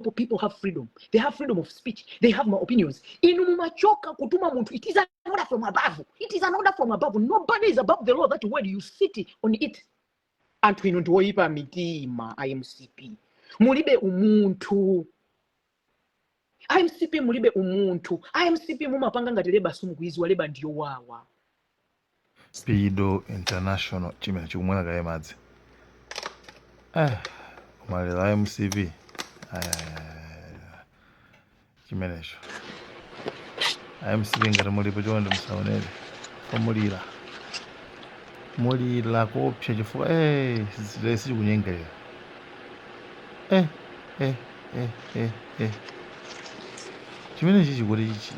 example, people have freedom. They have freedom of speech. They have more opinions. Inu mumachoka kutuma muntu. It is an order from above. It is an order from above. Nobody is above the law. That word you sit on it. Anthu inu ndiwoyipa mitima, IMCP. Mulibe umuntu. IMCP mulibe umuntu. IMCP mumapanga ngati leba sumugwizwa leba ndiyo wawa. Speedo International chimene chikumwera kale madzi. Malera IMCP. Chimenecho. IMCP ngati mulipo chonde musaonere. Famulira. Mulira kopsa chifukwa lesi kunyengerera. Chimenechi chikuti ichi.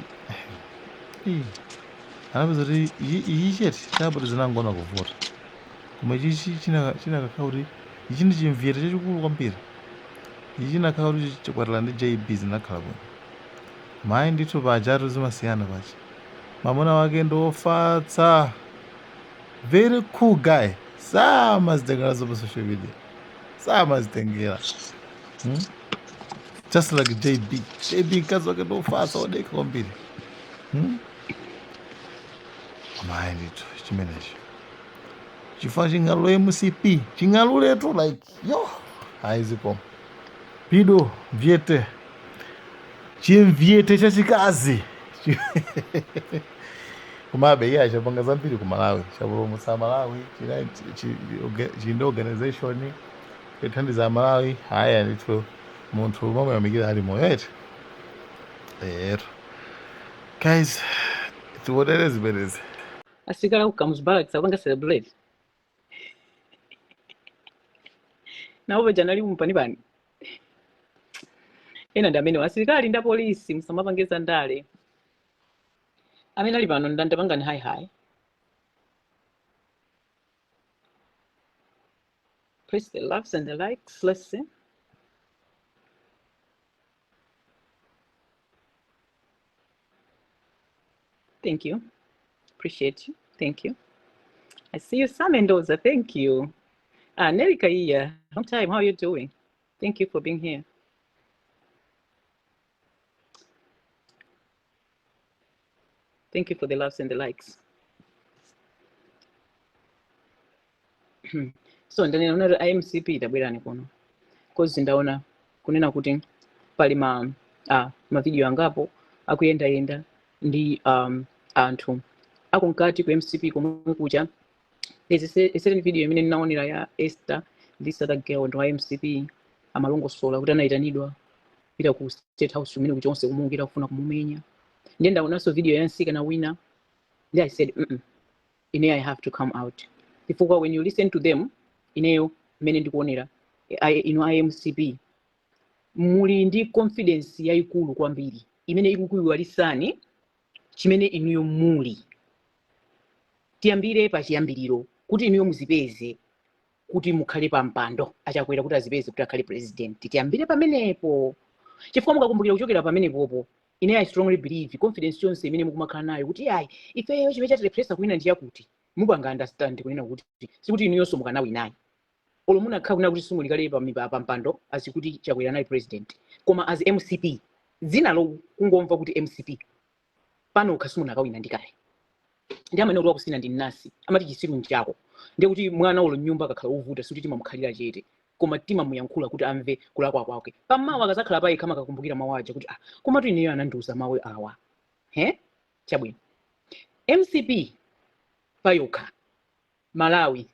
Anapeza kuti iyi chete chabuti zinangona kuvota. Koma ichi chinakakhala kuti ichi ndi chimviyete chachikulu kwambiri. Ichi chinakhala kuti chikwatira ndi JB zinakhala bwino. Mayi ndithu pajatu zimasiyana pachi. Mamuna wake ndofatsa. Very cool guy. Samazitengera zopa social media. Samazitengera. Just like JB. JB kazi wake ndofatsa odeka kwambiri. Mayi ndithu chimenechi. Chifukwa chingalulo MCP. Chingaluletu like yo. Haiziko. Pido vyete. Chimvyete chachikazi. Kumabe iye achapanga zambiri ku Malawi. Chapulumutsa Malawi. Chinde organization. Kuthandiza Malawi. Haya ndithu munthu momwe yamikira ali moyo. Guys, tiwotele ziberezi. Asikala kukamus barracks akanga celebrate. Nawo janali mumpani bani. Ena ndamene asilikali nda polisi musamapangeza ndale. Amene ali pano ndandapangani hi. Press the loves and the likes. Let's see. Thank you. Appreciate you. Thank you. I see you, Sam Mendoza. Thank you. Nelly Kaiya. Long time. How are you doing? Thank you for being here. Thank you for the loves and the likes. So ndanaona IMCP itabwerani kuno. Cause ndaona kunena kuti pali mavideo angapo akuyenda ndi anthu akunkati ku MCP komwe kucha. There's a certain video imene ninaonera ya Esther, this other girl ndo IMCP amalongosola kuti anayitanidwa pita ku State House kumene kuchonse kumungira kufuna kumumenya. Then ndaonaso video ya Nsika na Winner. Then I said, I have to come out. Before when you listen to them, ineyo mene ndikuonera IMCP muli ndi confidence yayikulu kwambiri imene ikukuyiwalisani chimene inuyo muli. Tiyambire pa chiyambiriro kuti inuyo muzipeze kuti mukhale pa mpando achakwera kuti azipeze kuti akhale president. Tiyambire pamenepo. Chifukwa mukakumbukira kuchokera pamenepopo, I strongly believe confidence yonse imene mukumakhala nayo kuti ifeyo chimene chatilepresa kuwina ndiye kuti mupanga understand kunena kuti sikuti inuyonso mukanawinayi. Olo munakhala kunena kuti simulikale pa mpando azikuti chakwera nayi president. Koma as MCP dzina lo kungomva kuti MCP pano khasimunakawina ndikale. Ndi amene uli kusina ndi nasi amati chisiru nchako. Ndiye kuti mwana olo nyumba akakhala uvuta sikuti timamukhalira chete. Koma timamuyankhula kuti amve kulakwa kwake. Pamawa akazakhala paye kama akakumbukira mawu aja kuti koma tu ineyo anandiuza mawu awa. Chabwino. MCP payokha Malawi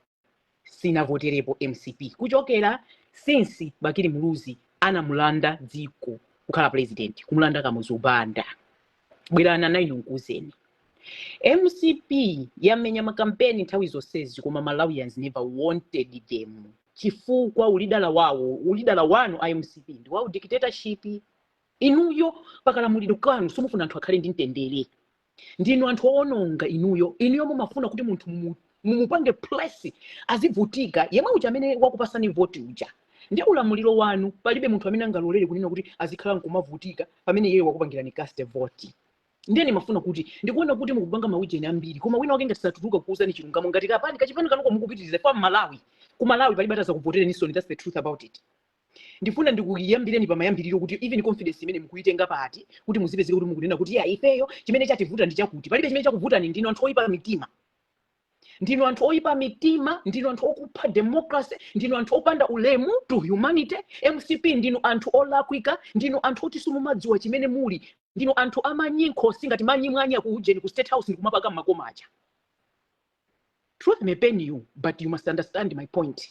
sinavoterepo MCP kuchokera since Bakiri Muluzi anamulanda dziko kukhala president kumulanda kamuzubanda. Bwerana nayo nkuzeni. MCP yamenya makampeni nthawi zonsezi koma Malawians never wanted them. Chifukwa ulidala wanu IMCP ndi wa dictatorship. Inuyo pakala muliro kanu somufuna anthu akhale ndi mtendere. Ndinu anthu ononga inuyo mumafuna kuti munthu mumupange place azivutika yemwe uja amene wakupasani vote uja. Ndi ulamuliro wanu palibe munthu amene angalolere kunena kuti azikhala nkumavutika pamene yeye wakupangirani cast vote. Ndiye mafuna kuti ndikuona kuti mukupanga mawijeni ambiri koma wina wake ngati satuluka kuuzani chilungamo ngati kapani kachipani kanuko mukupitiriza kwa Malawi. Ku Malawi palibe ataza kuvotera nisoni, that's the truth about it. ndifuna ndikuyambireni pamayambiriro kuti even confidence imene mukuitenga pati kuti muzipezeke kuti mukunena kuti ya ifeyo chimene chativuta ndi chakuti palibe chimene chakuvutani ndinu anthu oyipa mitima ndinu anthu oyipa mitima ndinu anthu okupha democracy ndinu anthu opanda ulemu to humanity MCP ndinu anthu olakwika ndinu anthu oti simumadziwa chimene muli ndinu anthu amanyinkhosi ngati manyimwanya ku ujeni ku state house ndikumapaka mmakomacha. Truth may pain you, but you must understand my point.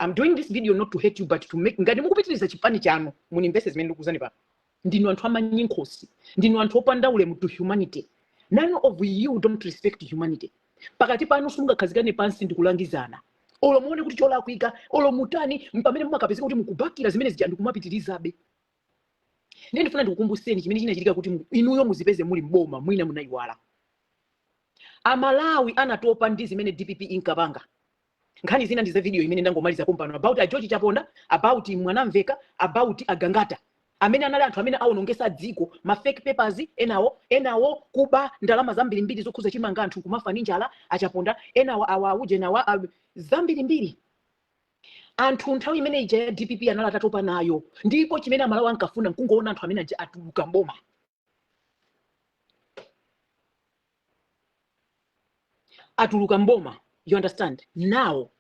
I'm doing this video not to hate you, but to make ngati mukupitiriza chipani chanu munimvese zimene ndikuzani pa. Ndinu anthu amanyinkhosi ndinu anthu opanda ulemu to humanity. None of you don't respect humanity. Pakati panu simungakhazikane pansi ndikulangizana. Olo muone kuti cholakwika olo mutani mpamene mumakapezeka kuti mukubakira zimene zija ndikumapitirizabe. Ndiye ndifuna ndikukumbuseni chimene chinachitika kuti inuyo muzipeze muli mboma mwina munayiwala. Amalawi anatopa ndi zimene DPP inkapanga. Nkhani zina ndi za video imene ndangomaliza pompano about a George Chaponda, about Mwanamveka, about Agangata. Amene anali anthu amene awonongesa dziko, ma fake papers enawo kuba ndalama zambirimbiri zokhuza chimanga anthu kumafa ndi njala achaponda enawo awuje nawo zambirimbiri. Anthu nthawi imene ija ya DPP anali atatopa nayo ndipo chimene Amalawi ankafuna nkungoona anthu amene atuluka mboma. Atuluka mboma, you understand? Now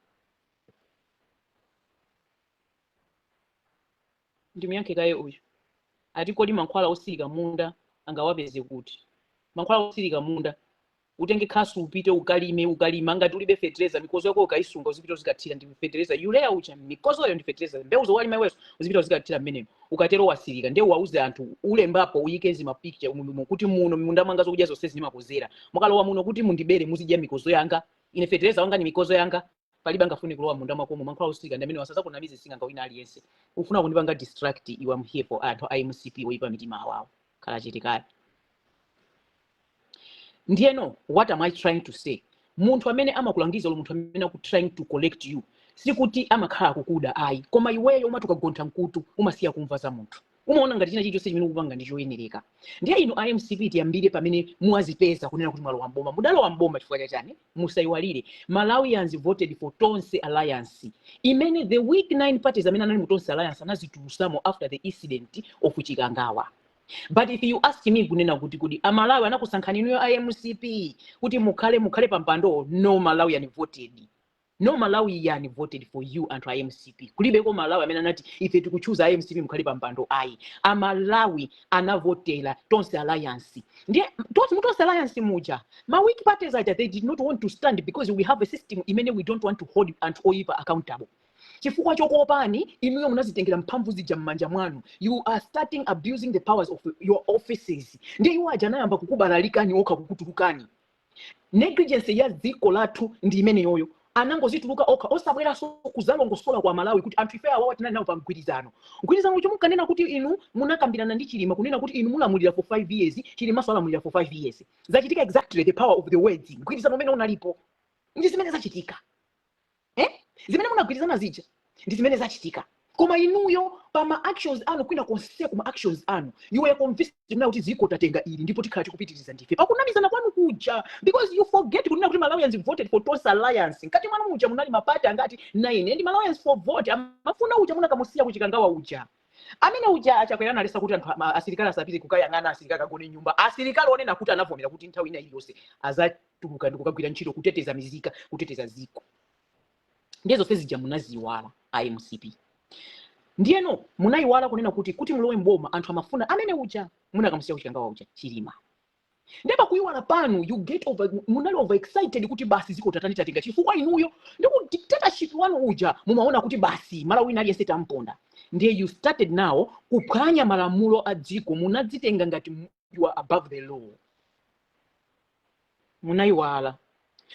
ndimiyanke kaye uyu ati kodi mankhwala osirika munda angawapeze kuti mankhwala osirika munda utenge khasu upite ukalima ngati ulibe fertilizer mikozo yako ukaisunga uzipita uzikathira ndi fertilizer yulea ucha mikozo yo ndi fertilizer mbewu zowalima iweso uzipita uzikathira mmenemo ukatero wasirika ndiye wauze anthu ulembapo uyike zima picture kuti muno munda mwanga zokudya zonse zimakozera mukalowa muno kuti mundibere muzidya mikozo yanga ine fertilizer wanga ni mikozo yanga palibe angafuni kulowa munda makomo mankhwala osirika ndi amene wasaza kunamize singa ngawina aliyense ufuna kundipanga distract you am here for anthu IMCP oyipa mitima awawo khala chitikali. Ndiye no, what am I trying to say? Munthu amene amakulangiza munthu amene trying to collect you sikuti amakhala kukuda ayi koma iweyo umatuka gontha mkutu umasiya kumva za munthu umaona ngati china chilichonse chimene ukupanga ndi choyenereka. Ndiye inu IMCP tiyambire pamene muwazipeza kunena kuti mwalowa mboma mudalowa mboma chifukwa chani musayiwalire Malawians voted for Tonse Alliance imene the weak 9 parties amene anali mu Tonse Alliance anazitulusamo after the incident of Chikangawa. But if you ask me kunena kuti Amalawi anakusankhani niyo IMCP kuti mukhale pampando no Malawian voted. No Malawian voted for you and IMCP. Kulibe ko Malawi amene anati ife tikuchoose IMCP mukhale pampando ayi. Amalawi anavotela Tonse Alliance. Ndiye Tonse Alliance muja. Ma weak parties aja they did not want to stand because we have a system imene we don't want to hold and oyipa accountable. Chifukwa chokopani inuyo munazitengera mphamvu zija mmanja mwanu you are starting abusing the powers of your offices ndiye iwo aja nayamba kukubalalikani okha kukutulukani negligence ya dziko lathu ndi imene yoyo anangozituluka okha osabwera so kuzalongosola kwa Malawi kuti anthu ife awawa tinali nawo pa mgwirizano ucho mukanena kuti inu munakambirana ndi Chilima kunena kuti inu mulamulira for 5 years Chilima alamulira for 5 years zachitika exactly the power of the words mgwirizano umene unalipo ndi zimene zachitika zimene munagwirizana zija ndi zimene zachitika koma inuyo pama actions anu kwina konse kuma actions anu you were convinced kuti ziko tatenga ili ndipo tikhala tikupitiriza ndife pakunamizana kwanu kuja because you forget kunena kuti Malawians voted for Tonse Alliance nkati mwana muja munali mapati angati 9 ndi Malawians for vote amafuna uja munakamusiya kuchikangawa uja amene uja achakwera analesa kuti anthu asilikali asapite kukayang'ana asilikali kagone nyumba asilikali onena kuti anavomera kuti nthawi ina iliyonse azatuluka ndikukagwira ntchito kuteteza mizika kuteteza ziko ndizo sezija munaziwala IMCP. Ndiyeno munayiwala kunena kuti mulowe mboma anthu amafuna amene uja munakamusiya kuchikangawa uja Chilima. Ndeba kuyiwala panu you get munali over excited kuti basi ziko tatenga chifukwa inuyo ndiku dictatorship wanu uja mumaona kuti basi Malawi nali yese tamponda. Ndiye you started now kuphwanya malamulo a dziko munadzitenga ngati you are above the law. Munayiwala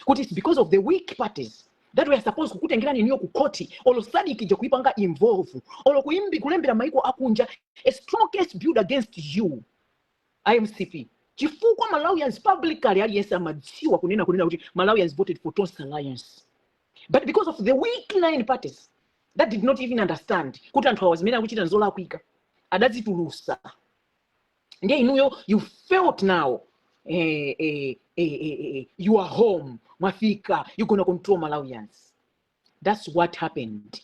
kuti it's because of the weak parties that we are supposed kukutengerani niyo kukoti olo sadiki je kuipanga involve olo kulembera maiko akunja a strong case built against you IMCP chifukwa Malawians publicly aliyesa madziwa kunena kuti Malawians voted for Tonse Alliance but because of the weak 9 parties that did not even understand kuti anthu awazimene akuchita nzola kuika adazitulusa ndiye inuyo you felt now you are home mwafika you gonna control Malawians. That's what happened.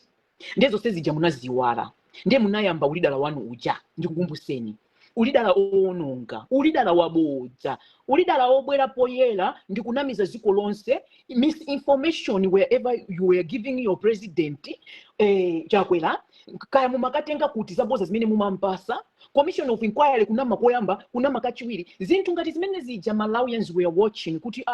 Ndezo sezija munaziwala ndiye munayamba ulidala wanu uja ndikukumbuseni ulidala owononga ulidala wabodza ulidala obwera poyera ndikunamiza ziko lonse misinformation wherever you were giving your president Chakwera kaya mumakatenga kuti zaboza zimene mumampasa commission of inquiry kunama koyamba kunama kachiwiri zinthu ngati zimene zija Malawians were watching kuti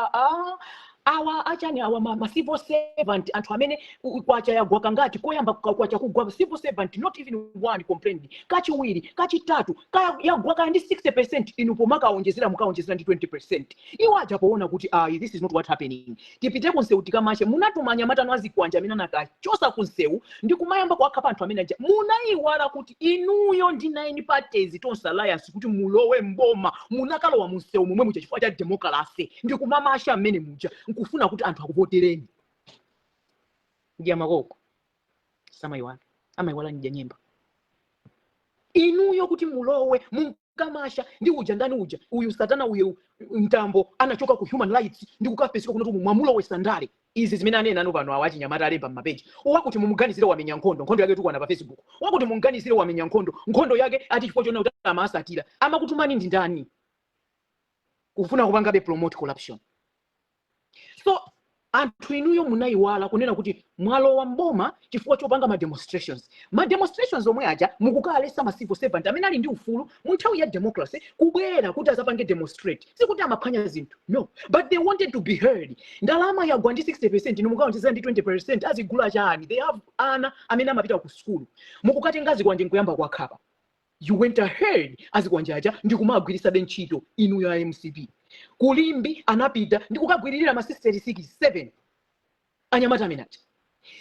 awa achani awa ma civil servant anthu amene kwacha yagwa kangati koyamba kwacha kugwa civil servant not even one complained kachiwiri kachitatu kaya yagwa kaya ndi 60% inu pomakaonjezera mukaonjezera ndi 20% iwo aja poona kuti this is not what happening tipite kunsewu tikamashe munatumanya matano azikwanja amene anakachosa kunsewu ndi kumayamba kwakapa anthu amene aja munaiwala kuti inuyo ndi 9 parties tonse alliance kuti mulowe mboma munakalowa munsewu momwe mucha chifukwa cha democracy ndi kumamasha amene muja kufuna kuti anthu akuvotereni ndiya makoko samaiwala amaiwala njya nyemba inuyo kuti mulowe munkamasha ndi uja ndani uja uyu satana uyu mtambo anachoka ku human rights ndi kukafesika kunotu mwamulowe sandale izi zimene anena anu pano awachi nyamata alemba mmapeji wakuti mumuganizire wamenya nkhondo yake tukwana pa Facebook wakuti mumuganizire wamenya nkhondo yake ati chifukwa chona kuti amasatira amakutumani ndi ndani kufuna kupanga be promote corruption. So anthu inuyo munaiwala kunena kuti mwalo wa mboma chifukwa chopanga ma demonstrations omwe aja mukukalesa ma civil servant amene ali ndi ufulu mu nthawi ya democracy kubwera kuti azapange demonstrate sikuti amaphwanya zinthu no but they wanted to be heard ndalama yagwa ndi 60% inu mukaonjezera ndi 20% azigula chani they have ana amene amapita ku school mukukatenga zikwanje nkuyamba kwakhapa you went ahead azikwanjaja ndi kumagwirisa ntchito inu ya MCP Kulimbi anapita ndi kukagwiririra ma sisters 7 anyamata amenacha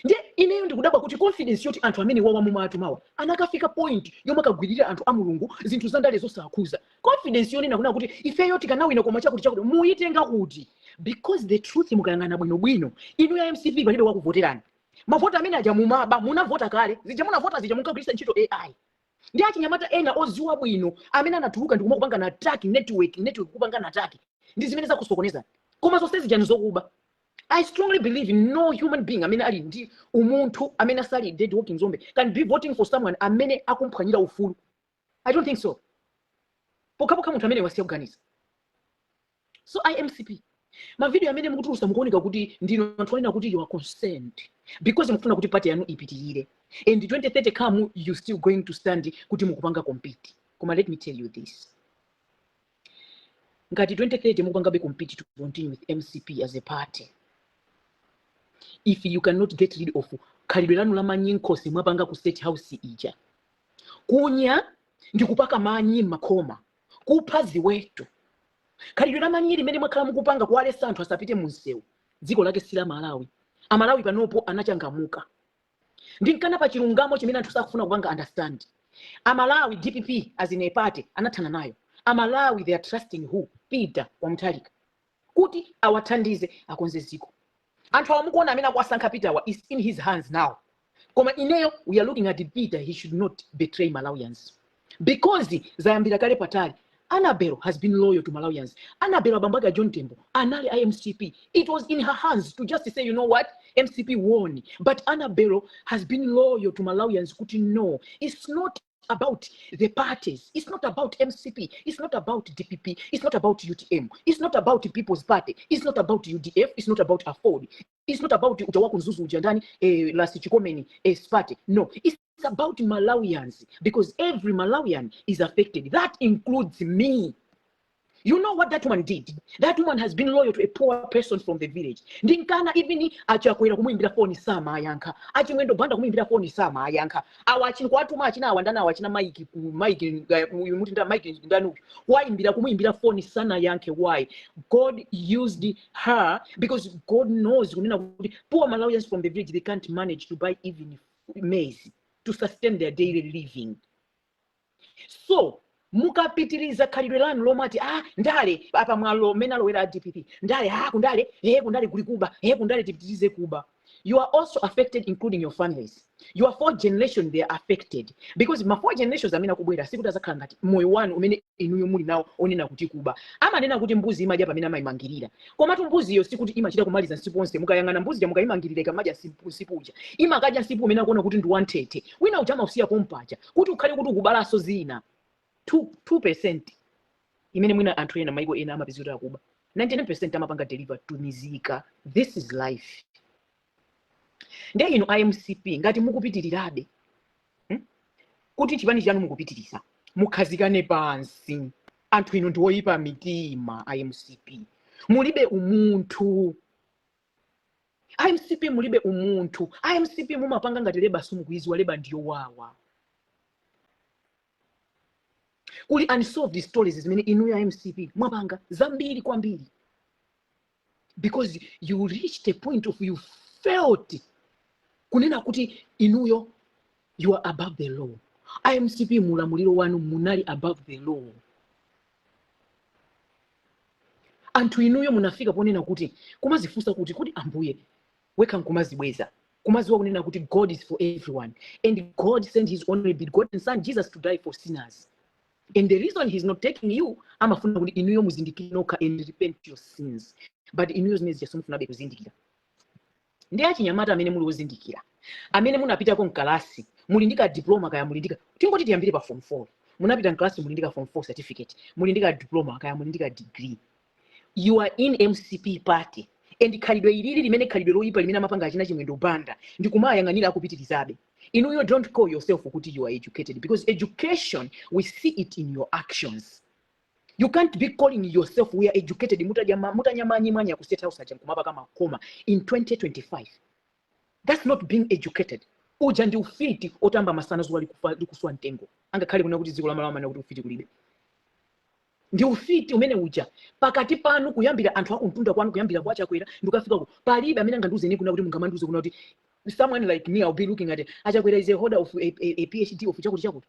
ndiye ineyo ndikudabwa kuti confidence yoti anthu amene wawa mumatu mawa anakafika point yomwe akagwiririra anthu a Mulungu zinthu zandale zosakhuza confidence yoni nakuna kuti ifeyo tikanawina koma chakuti muitenga kuti because the truth mukayangana bwino inu ya MCP palibe wakuvoterani mavota amene aja mumaba munavota kale zija munavota zija mukagwiritsa ntchito AI ndi achinyamata ena oziwa bwino amene anatuluka ndikuma kupanga na attack network kupanga na attack ndi zimene zakusokoneza koma zonse zijani zokuba I strongly believe in no human being amene ali ndi umunthu amene asali dead walking zombie can be voting for someone amene akumphwanyira ufulu. I don't think so. Pokapoka munthu amene wasiyakuganiza. So IMCP ma video amene mukutulusa mukuoneka kuti ndino anthu alina kuti you are concerned because mukufuna kuti party yanu ipitirire and 2030 come you still going to stand kuti mukupanga compete. Koma let me tell you this. Ngati 2030 mukupanga be compete to continue with MCP as a party. If you cannot get rid of khalidwe lanu la manyinkosi mwapanga ku state house ija. Kunya ndikupaka manyi makoma. Kupha ziweto. Khalidwe la manyiri mene mwakhala mukupanga kuwalesa anthu asapite munsewu. Dziko lake sila Malawi. Amalawi panopo anachangamuka. Ndinkana pa chilungamo chimene anthu sakufuna kupanga understand. Amalawi DPP as in a party anathana nayo. Amalawi they are trusting who? Peter Wamutharika. Kuti awathandize akonze ziko. Anthu awamukuona amene akwasankha Peter is in his hands now. Koma ineyo we are looking at Peter, he should not betray Malawians. Because zayambira kale patali. Annabel has been loyal to Malawians. Annabel Abambaga John Tembo, Anali IMCP. It was in her hands to just say, you know what, MCP won. But Annabel has been loyal to Malawians. Kuti no, it's not about the parties. It's not about MCP. It's not about DPP. It's not about UTM. It's not about the People's Party. It's not about UDF. It's not about Afford. It's not about Utawaku Nzuzu Ujandani, Lasi Chikomeni, Party. No, it's about Malawians because every Malawian is affected. That includes me. You know what that woman did? That woman has been loyal to a poor person from the village. Ndinkana even achakwera kumuimbira phone sama ayanka. Achimwendo banda kumuimbira phone sama ayanka. Awachini kwa watu machina awandana awachina maiki mutinda maiki ndanu. Why imbira kumuimbira phone sana yanke? Why? God used her because God knows poor Malawians from the village, they can't manage to buy even maize to sustain their daily living. So mukapitiriza khalidwe lanu lomati ndale apa mwalo mena lowera DPP ndale kundale kundale kuli kuba kundale tipitirize kuba. you are also affected, including your families. Your 4th generation, they are affected. Because my 4 generations amena kubwera sikuti azakhala ngati moyo wanu umene inuyo muli nawo onena kuti kuba. Amanena kuti mbuzi imadya pamene amayimangirira. Komatu mbuziyo sikuti imachita kumaliza nsipu onse. Mukayang'ana mbuzi mukayimangirira ikamadya nsipu uja. Imakadya nsipu umene akuona kuti ndi wantete. Wina uja amausiya pompaja. Kuti ukhale kuti ukubalaso zina. 2% imene mwina anthu ena maiko ena amapezeka akuba. 99% amapanga deliver to mizika. This is life. Nde ino IMCP ngati mukupitirirabe kuti chipani chanu mukupitiriza mukhazikane pansi anthu ino ndiwoyipa mitima. IMCP mulibe umunthu. IMCP mulibe umunthu. IMCP mumapanga ngati leba sumukuiziwa leba ndiyo wawa. Kuli unsolved stories zimene inu ya IMCP mwapanga zambiri kwambiri, because you reached a point of you felt kunena kuti inuyo you are above the law. IMCP mulamuliro wanu munali above the law. Anthu inuyo munafika ponena kuti kumazifunsa kuti ambuye weka nkumazibweza kumaziwa kunena kuti God is for everyone and God sent his only begotten son Jesus to die for sinners. And the reason he's not taking you, amafuna kuti inuyo muzindikire nokha and repent your sins. But inuyo zimene zijasomufunabe kuzindikira. Ndi achinyamata amene muli wozindikira. Amene munapita ko mkalasi, muli ndika diploma kaya muli ndika. Tingoti tiyambire pa form 4. Munapita mkalasi muli ndika form 4 certificate. Muli ndika diploma kaya muli ndika degree. You are in MCP party. And khalidwe ilili limene khalidwe loyipa limene amapanga achina chimwe ndobanda. Ndi kumayang'anira akupitirizabe. You don't call yourself kuti you are educated, because education, we see it in your actions. You can't be calling yourself we are educated mutanyamanyimanya ku state house acha kumapa kama koma in 2025. That's not being educated. Uja ndi ufiti otamba masana zuwa likuswa ntengo. Angakhale kuna kuti dziko lamalama na kuti ufiti kulibe. Ndi ufiti umene uja pakati panu kuyambira anthu akuntunda kwanu kuyambira kwacha kwera ndikafika ku palibe amene anganduze ne kuna kuti mungamanduze kuna kuti someone like me, I'll be looking at it. Achakwera is a holder of a PhD of chakuti.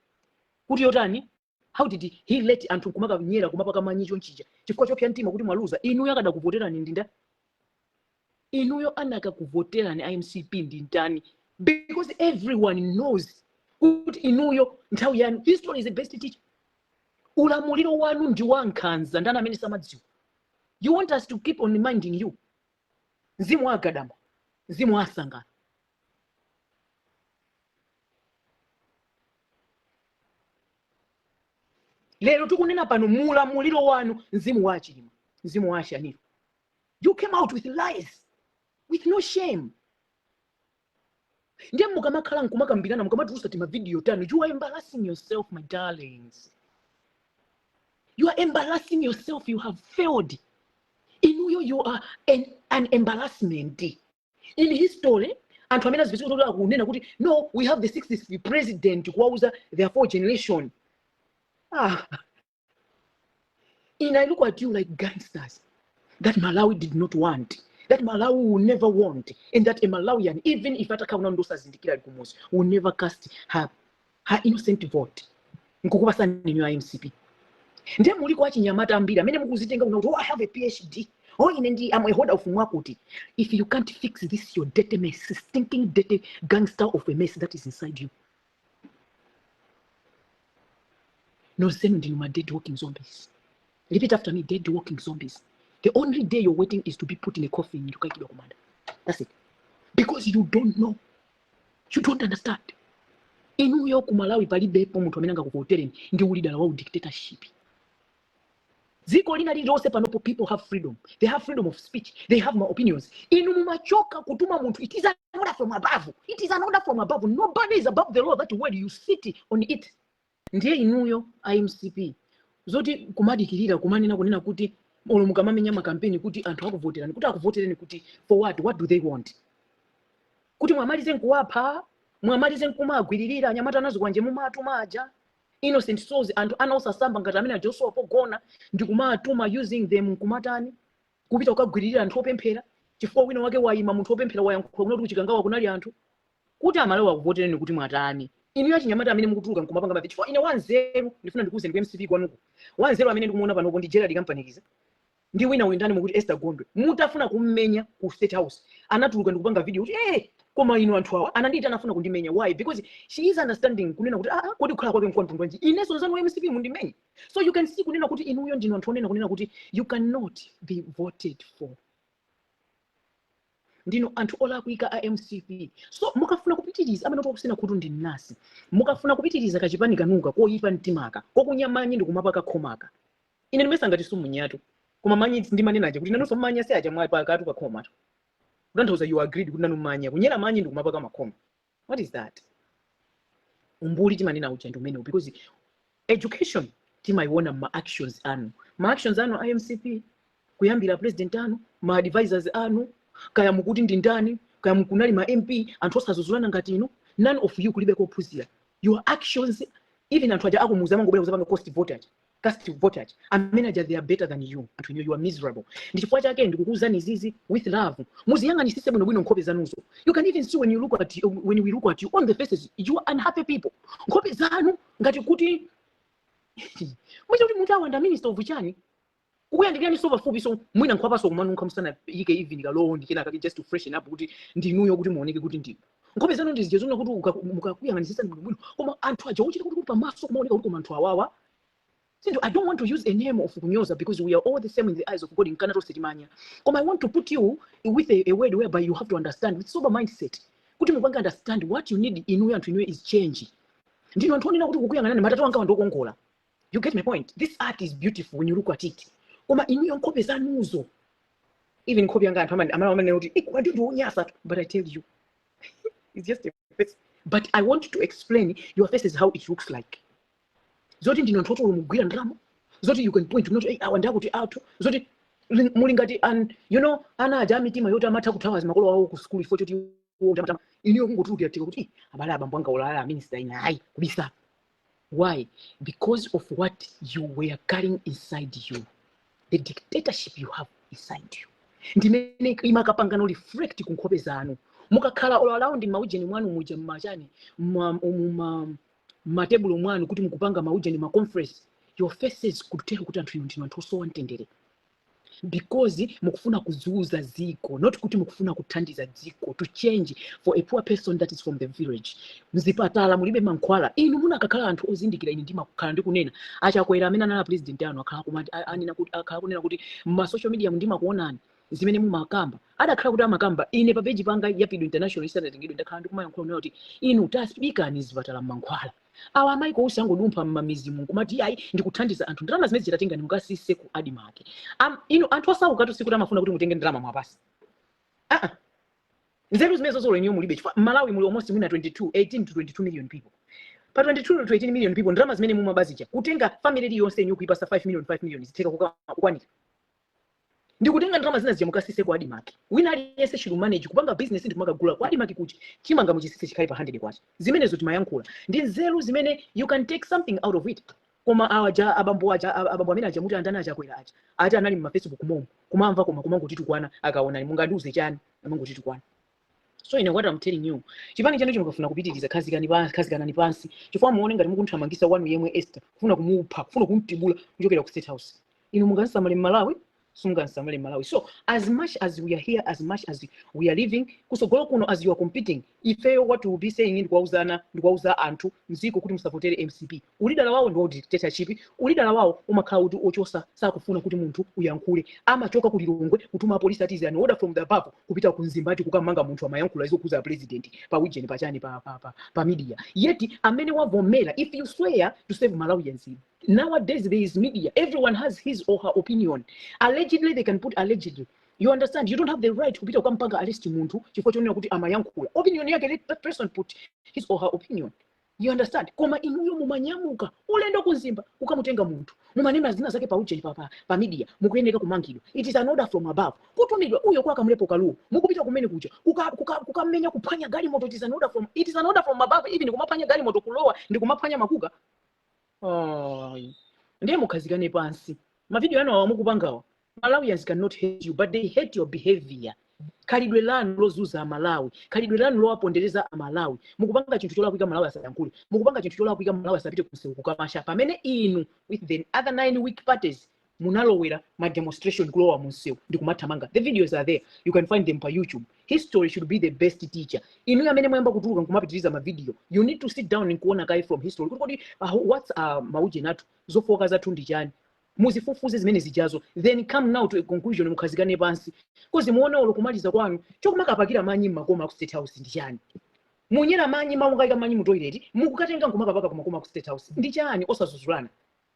Kuti yotani? How did he let anthu kumaka nyera kumapa kama nyicho nchija? Chifukwa chopya ntima kuti mwaluza. Inuyo akada kuvotera ni ndinda. Inuyo anaka kuvotera ni IMCP ndintani. Because everyone knows kuti inuyo nthawi yanu. History is the best teacher. Ulamuliro wanu ndi wankhanza ndana amene samadziwa. You want us to keep on reminding you. Mzimu wa gadama. Mzimu wa sangana. Lero tukunena pano mulamuliro wanu mzimu wa chilima, mzimu wa shaniro. You came out with lies, with no shame. Ndiye mukamakhala nkumakambirana mukamatulusa tima video tano. You are embarrassing yourself, my darlings. You are embarrassing yourself. You have failed. Inuyo, you are an embarrassment. In history, and famina zvisikutolera kunena kuti no, we have the 60th president kuwauza their 4th generation. And I look at you like gangsters that Malawi did not want, that Malawi will never want, and that a Malawian, even if atakaunandosa zindikira likumosi, will never cast her innocent vote. Nkukubasa ninyo IMCP. Ndiye muliko achinyamata ambira, mene mukuzitenga unauti, I have a PhD. I'm a holder of Mwakuti. If you can't fix this, your dirty mess, stinking dirty gangster of a mess that is inside you. No sending my dead walking zombies. Repeat after me, dead walking zombies. The only day you're waiting is to be put in a coffin. You can't keep your command. That's it. Because you don't know. You don't understand. Inuyo kumalawi palibe po mutu amenanga kuvotereni ndi ulidala wa dictatorship. Ziko lina lilose panopo people have freedom. They have freedom of speech. They have my opinions. Inu mumachoka kutuma muntu. It is an order from above. It is an order from above. Nobody is above the law. That word you sit on it. Ndiye inuyo IMCP. Zoti kumadikirira kumanena kunena kuti mukamamenya makampeni kuti anthu akuvoterani kuti akuvotereni kuti for what? What do they want? Kuti mwamalize nkuwapha, mwamalize nkumagwiririra anyamata nazo kwanje mumatu maja. Innocent souls anthu anaosasamba ngati amene Joshua pogona ndi kumatuma using them kumatani kupita ukagwiririra anthu opemphera chifukwa wina wake wayima munthu opemphera wayankhula kunoti kuchikangawa kunali anthu kuti amalawi akuvotereni kuti mwatani. Inu ya chinyamata amene mukutuluka nkumapanga mavichi chifukwa ine wanzeru ndifuna ndikuze ndi MCP kwanuko. Wanzeru amene ndikumuona panopo ndi Gerald Kampanikiza. Ndi wina wendani mukuti Esther Gondwe. Mutafuna kummenya ku State House. Anatuluka ndikupanga video kuti koma inu anthu awa anandita anafuna kundimenya. Why? Because she is understanding kunena kuti kodi kukhala kwake mkwanthu wanji ineso nzanu MCP mundimenye. So you can see kunena kuti inuyo ndinu anthu onena kunena kuti you cannot be voted for. Ndino anthu olakwika a MCP. So mukafuna kupitiriza amene tokusena kuti ndi nasi. Mukafuna kupitiriza kachipani kanuka koyipa mtimaka kokunyamanya ndi kumapaka khomaka. Ine ndimesa ngati sumunyatu. Koma manyi ndi manena aje kuti nanonso manya se aja mwa pakatu pa khomatu. Kutanthauza you agreed kuti nanu manya kunyera manyi ndi kumapaka makhoma. What is that? Umbuli timanena uchendo mene because education timaiona ma actions anu. Ma actions anu IMCP kuyambira president anu, ma advisors anu, kaya mukuti ndi ndani, kaya mukunali ma MP anthu osazuzulana ngati ino, none of you kulibe kophunzira. Your actions even anthu aja akumuza mangobwera kuzapanga cast votage amene aja they are better than you anthu you are miserable. Ndi chifukwa chake ndikukuuzani zizi with love. Muziyang'anisise bwino nkhope zanuzo. You can even see when we look at you on the faces you are unhappy people. Nkhope zanu ngati kuti mwita kuti munthu awanda minister of chani ukuyandikirani so pafupi so mwina nkhopaso kumanunkha msana ike even kalowo ndikena kake just to freshen up kuti ndinuyo kuti muoneke kuti ndi nkhope zanu ndizijezona kuti mukakuyang'anisisa bwino koma anthu aja ochita kuti pamaso kumaoneka kuti koma anthu awawa. I don't want to use a name of Kunyoza because we are all the same in the eyes of God in Kanato Setimania. I want to put you with a word whereby you have to understand with sober mindset. Kuti mupanga understand what you need in and to is change. Ndino anthu na kuti kukuyang'ana matatu anga ndokongola. You get my point? This art is beautiful when you look at it. Koma inuyo nkhope zanuzo. Even nkhope yanga anthu amene kuti ikwantu ndiunyasa but I tell you it's just a face. But I want to explain your face is how it looks like. Zoti ndino nthu olumugwira ndramo. Zoti you can point to not awanda kuti auto. Zoti mulingati ana aja mitima yota amatha kuthawa zimakolo awo ku school ifo choti wotama iniyo kungotulukira tika kuti abale abambo anga ulala minister ina hayi kubisa. Why? Because of what you were carrying inside you. The dictatorship you have inside you. Ndimene imakapangano reflect ku nkhope zanu. Mukakhala all around maujeni mwanu muja mmachani matebulu mwanu kuti mukupanga maujeni ma conference your faces could tell kuti anthu ndinu anthu osowantendere. Because mukufuna kuzuza ziko, not kuti mukufuna kuthandiza ziko to change for a poor person that is from the village. Mzipatala mulibe mankhwala inu munakakhala anthu ozindikira ine ndima kukhala ndi kunena achakwera amene anali president anu akhala kumati anena kuti akhala kunena kuti ma social media ndima kuonani zimene mumakamba adakhala kuti amakamba ine pa page panga Yapido International isanatengedwe ndakhala ndi kumayankhula kuti inu taspeaker ni zipatala mankhwala awa amaiko usangodumpha mmamizi mungu kumati ayi ndikuthandiza anthu ndalama zimene zitatenga mukasise ku adimake inu anthu osauka tsiku amafuna kuti mutenge ndalama mwapasi nzeru zimene zozolo inyo mulibe chifukwa Malawi muli almost mwina 18 to 22 million people pa 22 to 18 million people ndalama zimene mumabazija kutenga family yonse inyo kuipasa 5 million zitheka kukwanika ndikutenga ndalama zina zija mukasise ku adimake wina aliyese chilu manage kupanga business ndi kumakagula ku adimake kuchi chimanga muchisise chikhali pa 100 kwacha zimenezo timayankhula ndi nzeru zimene you can take something out of it. Koma aja abambo amene aja muti andana achakwera aja ati anali mu Facebook momo kumamva koma kumangoti tukwana akaona mungandiuze chani amangoti tukwana. So what I'm telling you chipani chanu chimukafuna kupitiriza khazikana pansi chifukwa muone ngati mukunthamangisa wanu yemwe Esther kufuna kumupha kufuna kumtibula kuchokera ku State House inu mungansamale Malawi sungansamale Malawi. So as much as we are here, as much as we are living kusogolo kuno as you are competing ifeyo what will be saying ndikuwauza anthu mziko kuti musapotere MCP ulidala wawo ndi dictatorship ulidala wawo umakhala kuti ochosa sakufuna kuti munthu uyankhule amachoka kuti Lilongwe kutuma police atizi an order from the above kupita ku Zimbabwe kukamanga munthu amayankhula izokuza president pa weekend pachani pa media yet amene wavomera if you swear to save Malawians. Nowadays there is media, everyone has his or her opinion. Allegedly they can put allegedly. You understand? You don't have the right to kupita ukampanga arrest muntu chifukwa chonena kuti amayankhula opinion yake let that person put his or her opinion. You understand? Koma inuyo mumanyamuka ulendo kuzimba ukamutenga muntu mumanena zina zake pa ujeni pa media mukuyeneka kumangidwa. It is an order from above. Kutumidwa uyo kwa kamlepo kaluo mukupita kumene kuja kukamenya kuphwanya gali moto. It is an order from above. Even kumaphwanya gali moto kulowa ndi kumaphwanya makuka. Ndiye mukhazikane pansi mavideo ano awamukupangawa. Malawians cannot hate you but they hate your behavior. Khalidwe lanu lozuza Malawi, khalidwe lanu lowapondereza Malawi. Mukupanga chinthu cholakwika Malawi asayankhule, mukupanga chinthu cholakwika Malawi asapite kumsewu kukamasha pamene inu with the other 9 weak parties munalowera ma demonstration kulowa munsewu ndi kumathamanga. The videos are there, you can find them pa YouTube. History should be the best teacher. Inu amene mwayamba kutuluka nkumapitiriza ma video, you need to sit down and kuona kai from history kuti what's mauje natu zofoka zathu ndi chani, muzifufuze zimene zijazo, then come now to a conclusion mukhazikane pansi, kozi muone olo kumaliza kwanu chokumakapakira manyi makoma ku State House ndi chani, munyera manyi maungaika manyi mu toilet mukukatenga nkumakapaka kumakoma ku State House ndi chani, osazuzulana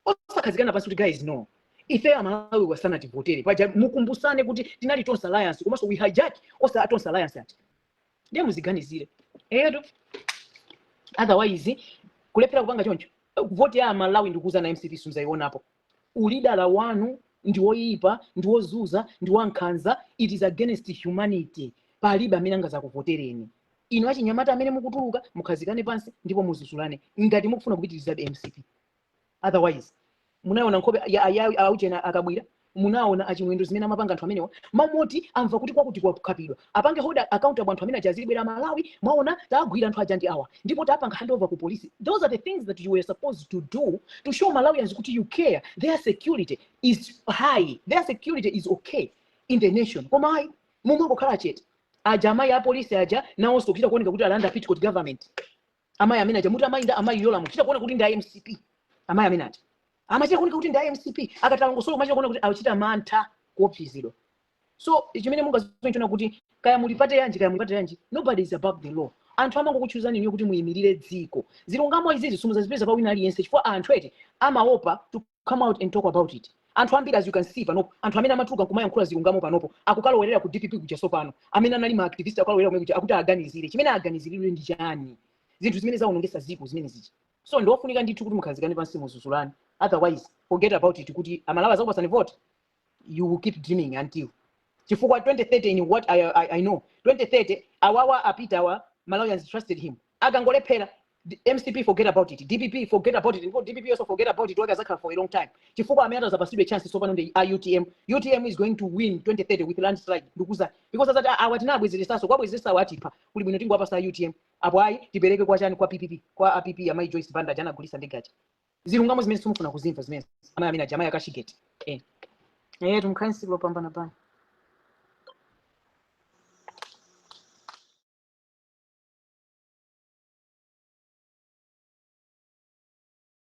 osakhazikana pansi kuti guys no ife amalawi wasana tivotere paja mukumbusane kuti tinali Tonse Alliance komanso we hijack osa Tonse Alliance ati ndiye muziganizire edo. Otherwise kulephera kupanga choncho vote ya amalawi ndikuza na MCP sunzaiona hapo, ulidala wanu ndi woyipa ndi wozuza ndi wankhanza, it is against humanity, palibe amene angaza kuvotereni inu achinyamata amene mukutuluka mukhazikane pansi ndipo muzusulane ngati mukufuna kupitirizabe MCP. Otherwise munaona nkhope ya aujena akabwira, munaona achimwendo zimene amapanga anthu amenewa mamoti amva kuti kwakuti kwakapidwa apange hold accountable anthu amene ajazibwera Malawi, mwaona taagwira anthu aja ndi awa ndipo tapanga handover ku police. Those are the things that you were supposed to do to show Malawians kuti you care, their security is high, their security is okay in the nation. Koma hayi mumwe kokhala chete aja amayi a police aja nawo kuchita kuoneka kuti alanda petticoat government, amayi amene aja muti amayinda amayi yola muchita kuona kuti ndi MCP, amayi amene aja amachita kuoneka kuti ndi MCP akatalangosolo machita kuona kuti achita mantha kuopsizidwa. So chimene mungaziona kuti kaya mulipate yanji, nobody is above the law. Anthu amangokuchuzani niyo kuti muyimirire dziko, zilungamo izizi sumuzazipeza pa wina aliyense chifukwa anthu eti amaopa to come out and talk about it. Anthu ambiri as you can see panopo, anthu amene amatuluka kumayankhula zilungamo panopo akukalowerera ku DPP kujaso pano, amene anali ma activist akalowerera kuti akuti aganizire chimene aganiziridwe ndi chani, zinthu zimene zaonongesa ziko zimene zichi. So ndofunika ndithu kuti mukhazikane pansi muzuzulani, otherwise forget about it kuti amalawi azakupasani vote, you will keep dreaming until chifukwa 2030 in what I know 2030 awawa apita Malawians trusted him akangolephera MCP forget about it, DPP forget about it, DPP also forget about it for a long time chifukwa amene atazapasidwe chance so pano ndi UTM is going to win 2030 with landslide ndukuza because that awatinabwezeresaso kwabwezeresa watipa kuli bwino tingo apasa UTM apo ayi tipereke kwa chani kwa PPP kwa APP amayi Joyce Banda jana gulisa ndegachi zilungamo zimene simufuna kuzimva zimene amene jamaa yakashigeti tumkhanisilo pambana pana.